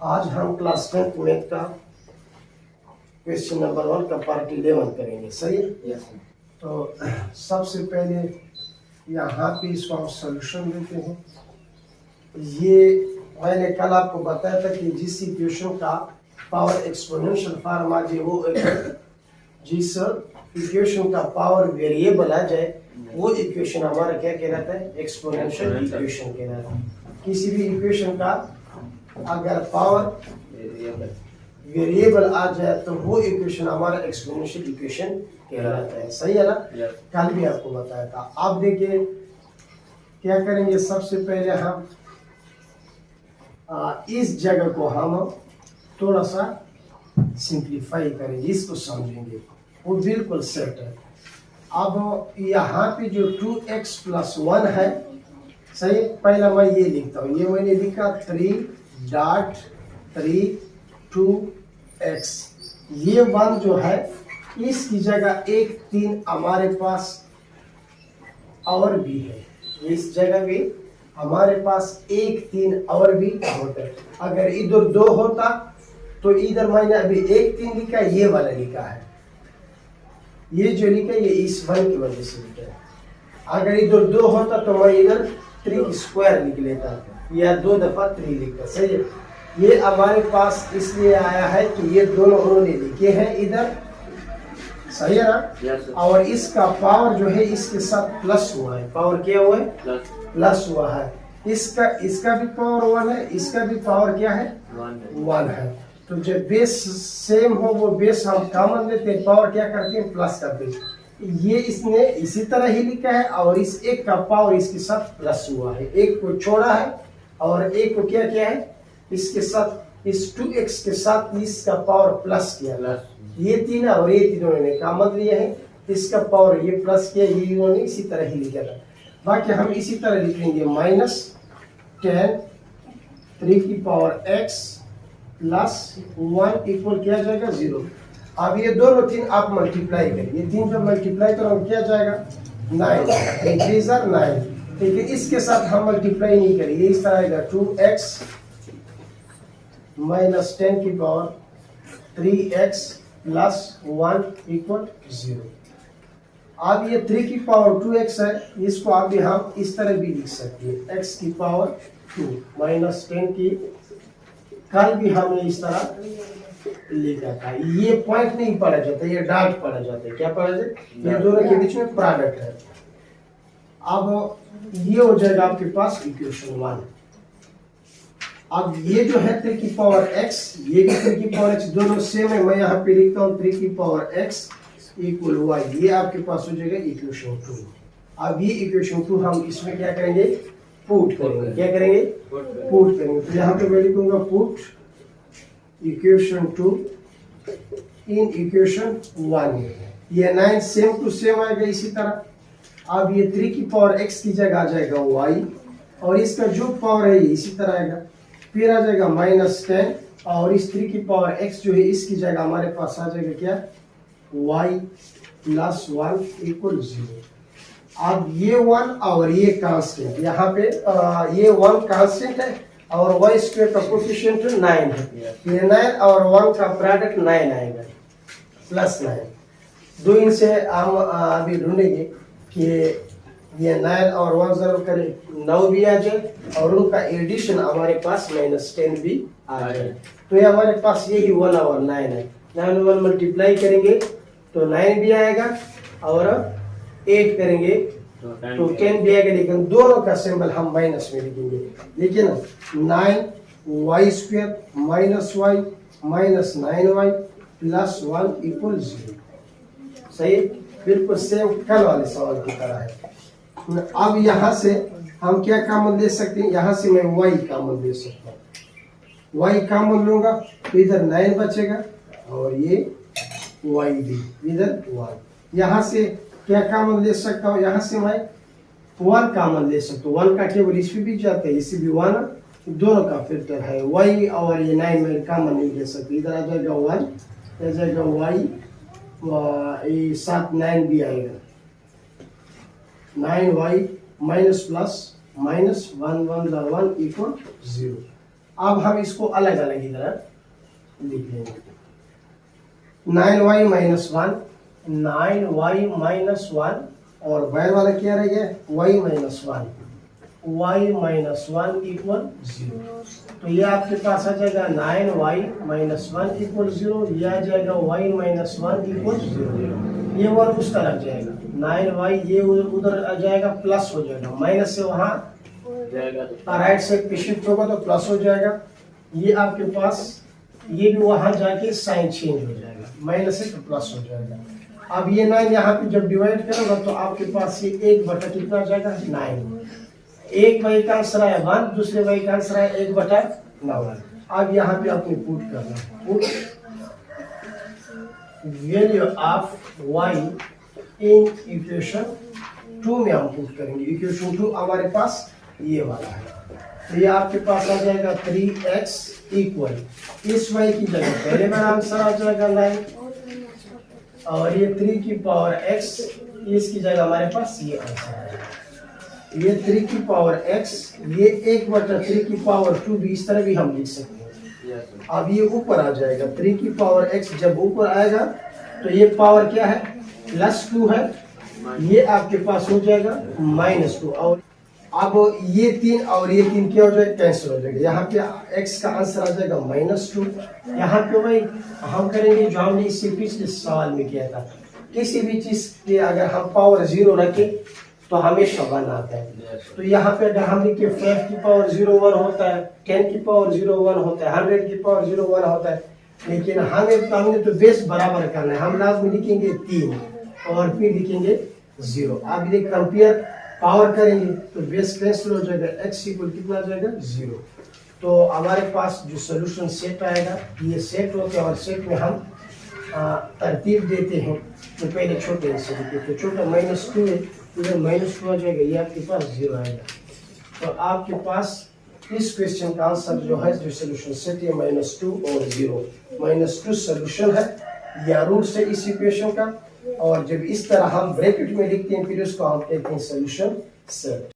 आज हम class 10th math का क्वेश्चन नंबर 1 का पार्ट 11 करेंगे। सही है? यस तो सबसे पहले यहाँ पे इसको हम सोल्यूशन देते हैं। ये मैंने कल आपको बताया था कि जिस इक्वेशन का पावर एक्सपोनेंशियल फार्मा जो वो जिस इक्वेशन का पावर वेरिएबल आ जाए वो इक्वेशन हमारा क्या कहलाता है? एक्सपोनेंशियल इक्वेशन कहलाता है। किसी भी इक्वेशन का अगर पावर वेरिएबल आ जाए तो वो इक्वेशन हमारा एक्सपोनेंशियल इक्वेशन कहलाता है। सही है ना? कल भी आपको बताया था। आप देखिए क्या करेंगे, सबसे पहले हम इस जगह को हम थोड़ा सा सिंप्लीफाई करेंगे, इसको समझेंगे, वो बिल्कुल सेट है। अब यहाँ पे जो 2x + 1 है, सही, पहला मैं ये लिखता हूँ, ये मैंने लिखा 3.32x। ये 1 जो है इसकी जगह 1 3 हमारे पास और भी है, इस जगह भी हमारे पास 1 3 और भी होता है। अगर इधर 2 होता तो इधर मैंने अभी 1 3 लिखा, ये वाला लिखा है, ये जो लिखा है ये इस 1 की वजह से लिखा है। अगर इधर 2 होता तो मैं इधर 3 स्क्वायर लिख लेता या 2 दफा 3 लिखता। सही है? ये हमारे पास इसलिए आया है कि ये दोनों उन्होंने लिखे हैं इधर। सही है ना? yes, और इसका पावर जो है इसके साथ प्लस हुआ है। पावर क्या हुआ है? प्लस हुआ है। इसका भी पावर 1 है, इसका भी पावर क्या है? 1 है। तो जब बेस सेम हो वो बेस हम कॉमन लेते हैं, पावर क्या करते हैं? प्लस करते हैं। ये इसने इसी तरह ही लिखा है और इस एक का पावर इसके साथ प्लस हुआ है, एक को छोड़ा है और एक को क्या किया है? इसके साथ इस 2x के साथ इसका पावर प्लस किया। ये तीन और ये तीनों ने कॉमन लिए हैं, इसका पावर ये प्लस किया, ये इन्होंने इसी तरह ही लिखा था। बाकी हम इसी तरह लिखेंगे -10 3x + 1 इक्वल क्या जाएगा? 0। अब ये दोनों 3 आप मल्टीप्लाई करेंगे, 3 जब मल्टीप्लाई करो क्या जाएगा? 9। 9। ठीक है, इसके साथ हम मल्टीप्लाई नहीं करेंगे, इस तरह आएगा 2x - 10 की पावर 3x + 1 इक्वल 0। अब ये 3 की पावर 2x है, इसको अभी हम इस तरह भी लिख सकते हैं, x की पावर 2 - 10 की। कल भी हमने इस तरह लिखा था। ये पॉइंट नहीं पढ़ा जाता, ये डॉट पढ़ा जाता है। क्या पढ़ा जाता? ये दोनों के बीच में प्रोडक्ट है। अब ये हो जाएगा आपके पास इक्वेशन 1। अब ये जो है 3 की पावर x, ये भी 3 की पावर x, दोनों सेम है। मैं यहाँ पे लिखता हूँ 3 की पावर x इक्वल y, ये आपके पास हो जाएगा इक्वेशन 2। अब ये इक्वेशन 2 हम इसमें क्या करेंगे? पुट करेंगे। क्या करेंगे? पुट करेंगे। तो यहाँ पे मैं लिखूंगा पुट इक्वेशन 2 इन इक्वेशन 1। ये 9 सेम टू सेम आएगा इसी तरह। अब ये 3 की पावर x की जगह आ जाएगा y और इसका जो पावर है इसी तरह आएगा, फिर आ जाएगा -10 और इस 3 की पावर x जो है इसकी जगह हमारे पास आ जाएगा क्या? y + 1 equal 0। अब ये 1 और ये कांस्टेंट, यहाँ पे ये 1 कांस्टेंट है और y² का कोफिशिएंट 9 है। ये 9 और 1 का प्रोडक्ट 9 आएगा, +9। दो इनसे हम अभी ढूंढेंगे कि ये 9 और 1 जरूर करें, 9 भी आ जाए और उनका एडिशन हमारे पास -10 भी आ जाए। तो ये हमारे पास यही 1 और 9 है। 9 और 1 मल्टीप्लाई करेंगे तो 9 भी आएगा और 8 करेंगे तो 10 भी आएगा, लेकिन दोनों का सिंबल हम माइनस में लिखेंगे। लेकिन 9y² - y -9y + 1 इक्वल 0। सही, बिल्कुल सेम कल वाले सवाल की तरह है। अब यहाँ से हम क्या कॉमन ले सकते हैं? यहाँ से मैं y कॉमन ले सकता हूँ। y कॉमन लूंगा तो इधर 9 बचेगा और ये y भी इधर 1। यहाँ से क्या कॉमन ले सकता हूँ? यहाँ से मैं 1 कॉमन ले सकता हूँ। 1 का टेबल इसमें भी जाता है, इसी भी 1, दोनों का फिल्टर है। y और ये 9 में कॉमन नहीं ले सकते, इधर आ जाएगा 1, आ जाएगा y, ये 7 9 भी आएगा, 9y - +- -1 1 इक्वल 0। अब हम इसको अलग अलग इधर लिख लेंगे। 9y माइनस 1, 9y माइनस 1 और बाहर वाला क्या रह गया, y minus 1, y minus 1 equal 0। तो ये आपके पास आ जाएगा 9y माइनस 1 इक्वल 0, यह आ जाएगा y माइनस 1 इक्वल 0। ये वर्ग उस तरफ जाएगा, 9y ये उधर आ जाएगा, प्लस हो जाएगा, माइनस से वहां राइट साइड पे शिफ्ट होगा तो प्लस हो जाएगा। ये आपके पास ये भी वहां जाके साइन चेंज हो जाएगा, माइनस से तो प्लस हो जाएगा। अब ये 9 यहाँ पे जब डिवाइड करोगे तो आपके पास ये 1 बटा कितना जाएगा, 9। एक y का आंसर है 1, दूसरे y का आंसर है 1 बटा 9। अब यहाँ पे आपने पुट करना, put value of y in equation 2 में हम पुट करेंगे। इक्वेशन 2 हमारे पास ये वाला है, तो ये आपके पास आ जाएगा 3x इक्वल, इस y की जगह पहले मेरा आंसर आ जाएगा 9 और ये 3 की पावर x, इसकी जगह हमारे पास ये आंसर है, ये 3 की पावर x, ये 1 बटा 3 की पावर 2 भी इस तरह भी हम लिख सकते हैं। अब ये ऊपर आ जाएगा, 3 की पावर x जब ऊपर आएगा तो ये पावर क्या है, +2 है, ये आपके पास हो जाएगा -2। और अब ये 3 और ये 3 क्या हो जाएगा, कैंसिल हो जाएगा। यहाँ पे x का आंसर आ जाएगा -2। यहाँ पे भाई हम करेंगे जो हमने इससे पिछले सवाल में किया था, किसी भी चीज के अगर हम पावर 0 रखें तो हमेशा 1 आता है। तो यहाँ पे अगर हम लिखे 5 की पावर 0 1 होता है, 10 की पावर 0 1 होता है, 100 की पावर 0 1 होता है, लेकिन हमने तो बेस बराबर करना है, हम लास्ट में लिखेंगे 3 और फिर लिखेंगे 0। अब ये कंपेयर पावर करेंगे तो बेस कैंसिल हो जाएगा, x इक्वल कितना आ जाएगा, 0। तो हमारे पास जो सोल्यूशन सेट आएगा, ये सेट होते हैं और सेट में हम तरतीब देते हैं। तो पहले छोटे से लिखिए, तो छोटा -2 है, इधर -2 आ जाएगा, ये आपके पास 0 आएगा। तो आपके पास इस क्वेश्चन का आंसर जो है, जो सोल्यूशन सेट है -2 और 0, -2 सोल्यूशन है या रूट है इस इक्वेशन का। और जब इस तरह हम ब्रैकेट में लिखते हैं फिर उसको हम कहते हैं सोल्यूशन सेट।